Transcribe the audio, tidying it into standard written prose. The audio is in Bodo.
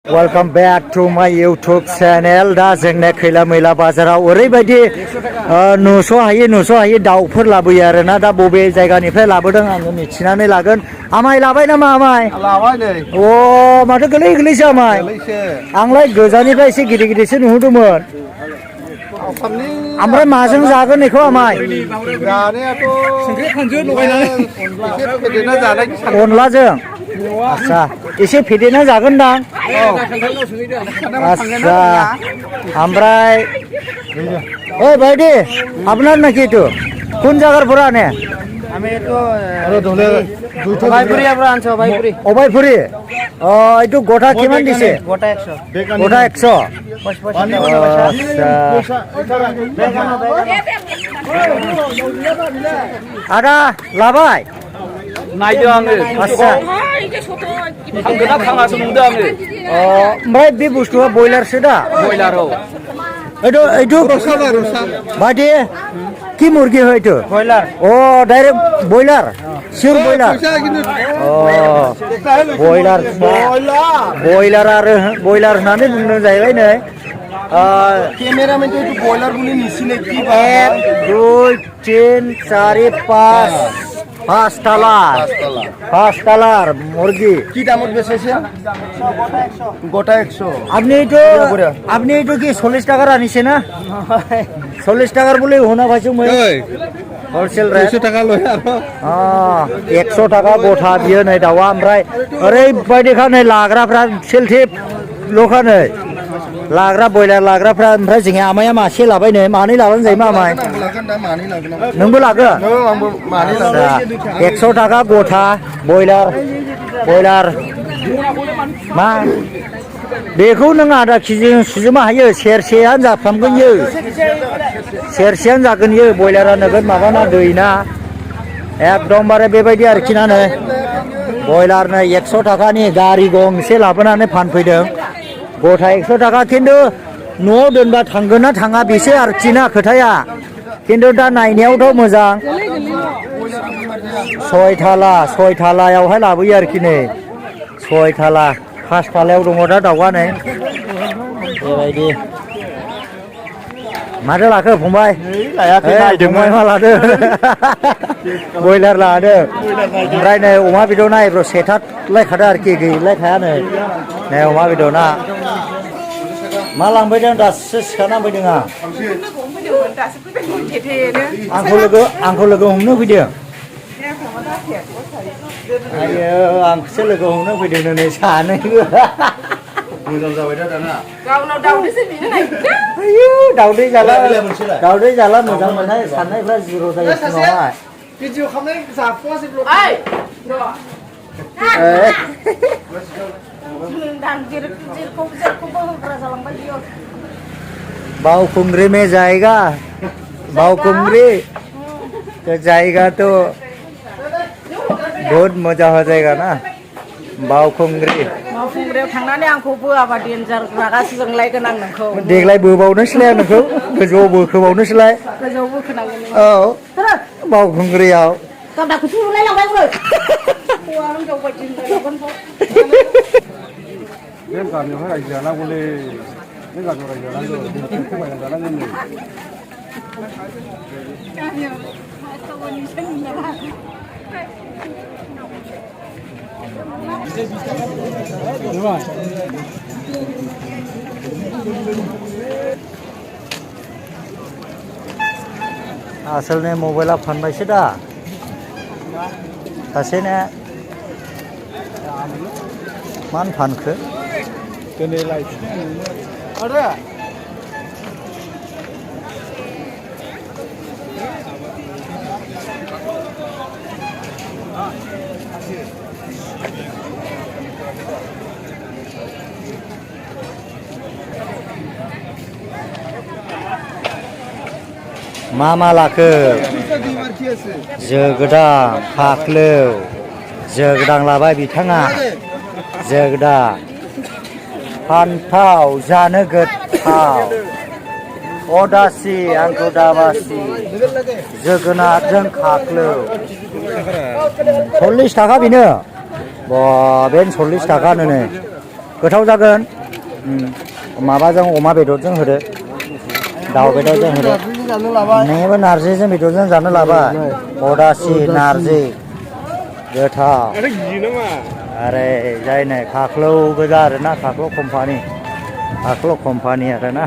Welcome back to my YouTube channel. दा जोंना खैला मैला बाजाराव ओरैबायदि नुस' हायै दाउफोर लाबोयो आरोना दा बबे जायगानिफ्राय लाबोदों आङो मिथिनानै लागोन। आमाय लाबाय नामा आमाय? लाबाय नै। अ माथो गोरलैसो आमाय? आंलाय गोजाननिफ्राय एसे गिदिरसो नुहुरदोंमोन। ओमफ्राय माजों जागोन बेखौ आमाय? जानायाथ' संख्रि फानजु लगायनानै फेदेरना जानायनि अनलाजों। आच्छा एसे फेदेरना जागोनदां। আচ্ছা আমরাই ওই ভাইডি আপনার নাকি তো কোন জায়গার পুরা নে আমি তো অবাইপুরি আমরা আনছো অবাইপুরি অবাইপুরি ও এইটো গোটা কিমান দিছে গোটা 100 গোটা 100 আদা লাবাই नायदो आङो आच्छा थांगोना थाङासो नुदों आङो ओमफ्राय बे बुस्थुआ बयलारसो दा बयलार औ এইটো ভাইটি কি মুরগি হয় এইটো बयलार ও ডাইরেক্ট বয়লার শিওর বয়লার ও বয়লার होननानै बुंनो जाहैबाय नै कैमरामैन तो बयलार बुली निसिने की 1 2 3 4 5 পাঁচ তালার মুরগি কি দামত বেচেছে গোটা 100 আপনি এইটো কি 40 টাকার আনিছে না 40 টাকার বলে হোনা পাইছো মই হলসেল রে 100 টাকা লয় আর 100 টাকা गथा बियो नै दावा ओमफ्राय ओरैबायदि खानै लाग्राफ्रा सेलथिप लखानै लाग्रा बयलार लाग्राफ्रा ओमफ्राय जोंहा आमाया मासे लाबाय नै मानै लाबानो जायो मा आमाय नोंबो लागोन आंबो मानै लागोन 100 টাকা गथा बयलार मा बेखौ नों आधा केजि सुजोबनो हायो सेरसेयानो जाफ्रामगोन इयो सेरसेयानो जागोन इयो बयलारा नोगोद माबाना दैना एकदमबारे बेबायदि आरोखि ना नै बयलारनो 100 टाकानि गारि गंसे लाबोनानै फानफैदों गथा 100 टाका खिन्थु न'आव दोनबा थांगोन ना थाङा बेसो आरोखि ना खोथाया खिन्थु दा नायनायावथ' मोजां सय थालायावहाय लाबोयो आरोखि नै सय थाला 5 थालायाव दङ दा दाउआ नै बेबायदि माथो लाखो फंबाय लायाखै नायदोंमोन मा लादो बयलार लादो ओमफ्राय नै अमा बेदर नायब्र' सेथारलायखादो आरोखि गैलायखाया नै अमा बेदर ना मा लांफैदों दासो सिखारना फैदों आंखौ लोगो हमनो फैदों आयो आंखौसो लोगो हमनो फैदों नै सानैबो मोजां जाबाय दा दाना गावनाव दाउदैसो बिनो नागिरदों आयु दाउदै जाला मोजां मोननाय साननायफ्रा जिर' जायो सिङावहाय भिडिअ खालामनाय जाफुवासै ब्लग ओइ बावखुंग्री में जाएगा बावखुंग्री तो जाएगा तो बहुत मजा हो जाएगा ना बावखुंग्रियाव थांनानै आंखौ बोआबा डेन्जार रागासो जोंलायगोन आं नोंखौ देग्लाय बोबावनोसैलाय आं नोंखौ गोजौआव बोखोबावनोसैलाय गोजौआव बोखोनांगोन औ बावखुंग्रियाव गावदाखौ थुलायलांबाय बुरै हौवा हिनजाव बायदि होनलायलांगोन बे गामियावहाय रायजो जानांगौलै बे गामियाव रायजो जानांगौ खमायना जानांगोन नै आसलने मबाइला फानबायसो दा सासेनो मानो फानखो दिनै लायफिनो मा लाखो जोगोदां फाख्लौ जोगोदां लाबाय बिथाङा जोगोदां फान्थाव जानो गोथाव अदासि आंखौ दाबासि जोगोनारजों खाख्लौ 40 थाखा बेनो बा बेन 40 थाखानो नै गोथाव जागोन माबाजों अमा बेदरजों होदो दाउ बेदरजों होदो नोङोबो नारजिजों बेदरजों जानो लाबाय अदासि नारजि गोथाव आरे जाय नै खाख्लौ गोजा आरोना खाख्लौ कम्पानि आरोना